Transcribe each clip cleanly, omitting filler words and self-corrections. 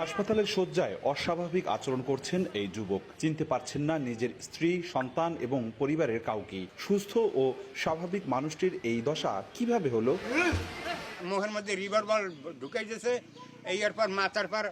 হাসপাতালের শয্যায় অস্বাভাবিক আচরণ করছেন এই যুবক। চিনতে পারছেন না নিজের স্ত্রী, সন্তান এবং পরিবারের কাউকে। সুস্থ ও স্বাভাবিক মানুষটির এই দশা কিভাবে হলো? মুখের মধ্যে রিভার বল ঢুকাই দিয়েছে, এই এরপর মাথার পর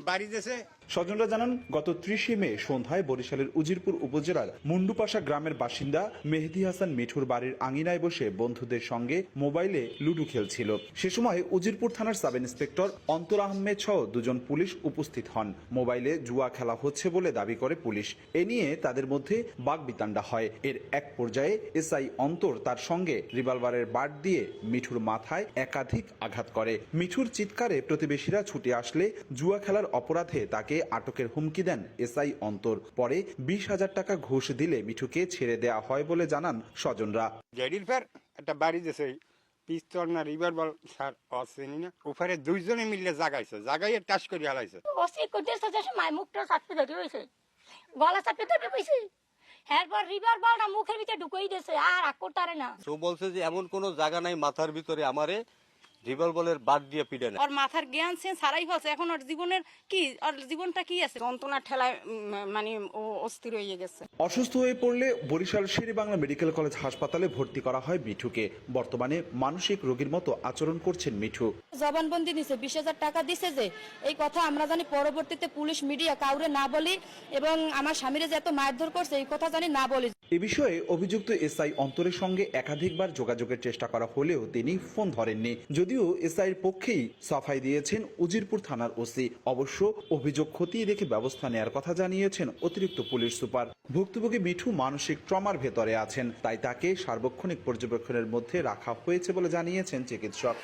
বাড়ি দিয়েছে। স্বজনরা জানান, গত 30 মে সন্ধ্যায় বরিশালের উজিরপুর উপজেলার মুন্ডুপাশা গ্রামের বাসিন্দা মেহেদী হাসান মিঠুর বাড়ির আঙিনায় বসে বন্ধুদের সঙ্গে মোবাইলে লুডো খেলছিল। সে সময় উজিরপুর থানার সাব ইন্সপেক্টর অন্তর আহমেদ সহ দুজন পুলিশ উপস্থিত হন। মোবাইলে জুয়া খেলা হচ্ছে বলে দাবি করে পুলিশ। এ নিয়ে তাদের মধ্যে বাকবিতণ্ডা হয়। এর এক পর্যায়ে এসআই অন্তর তার সঙ্গে রিভলভারের বাট দিয়ে মিঠুর মাথায় একাধিক আঘাত করে। মিঠুর চিৎকারে প্রতিবেশীরা ছুটে আসলে জুয়া খেলার অপরাধে তাকে আটকের হুমকি দেন এসআই অন্তর। পরে 20,000 টাকা ঘুষ দিলে মিঠুকে ছেড়ে দেওয়া হয় বলে জানান স্বজনরা। গাড়ির পর একটা বাড়ি দিয়েছে, পিস্তল না রিভার বল স্যার অচেনি না, উপরে দুইজনে মিলে জাগাইয়ে টাচ করে হালাইছে। অসি করতেছে যে সময় মুখটা চাপতে ধরে রইছে, গলা চাপতে ধরে রইছে। এরপর রিভার বলটা মুখের ভিতরে ঢুকাই দিয়েছে, আর করতে না। তো বলছে যে এমন কোনো জায়গা নাই মাথার ভিতরে আমারে রিভলভারের বাট দিয়ে পিটে না। ওর মাথার জ্ঞান সে ছাড়াই হচ্ছে, এখন ওর জীবনের কি, ওর জীবনটা কি আছে? যন্ত্রণার ঠেলায় মানে ও অস্থির হয়ে গেছে। অসুস্থ হয়ে পড়লে বরিশাল শের-ই-বাংলা মেডিকেল কলেজ হাসপাতালে ভর্তি করা হয় মিঠুকে। বর্তমানে মানসিক রোগীর মতো আচরণ করছেন মিঠু। জবানবন্দি দিছে, 20,000 টাকা দিছে, যে এই কথা আমরা জানি পরবর্তীতে পুলিশ মিডিয়া কাউরে না বলি, এবং আমার স্বামীরে যে এত মারধর করছে এই কথা জানি না বলি। এ বিষয়ে অভিযুক্ত এসআই অন্তরের সঙ্গে একাধিকবার যোগাযোগের চেষ্টা করা হলেও তিনি ফোন ধরেননি। যদিও এসআইয়ের পক্ষেই সাফাই দিয়েছেন উজিরপুর থানার ওসি। অবশ্য অভিযোগ খতিয়ে দেখে ব্যবস্থা নেওয়ার কথা জানিয়েছেন অতিরিক্ত পুলিশ সুপার। ভুক্তভোগী মিঠু মানসিক ট্রমার ভেতরে আছেন, তাই তাকে সার্বক্ষণিক পর্যবেক্ষণের মধ্যে রাখা হয়েছে বলে জানিয়েছেন চিকিৎসক।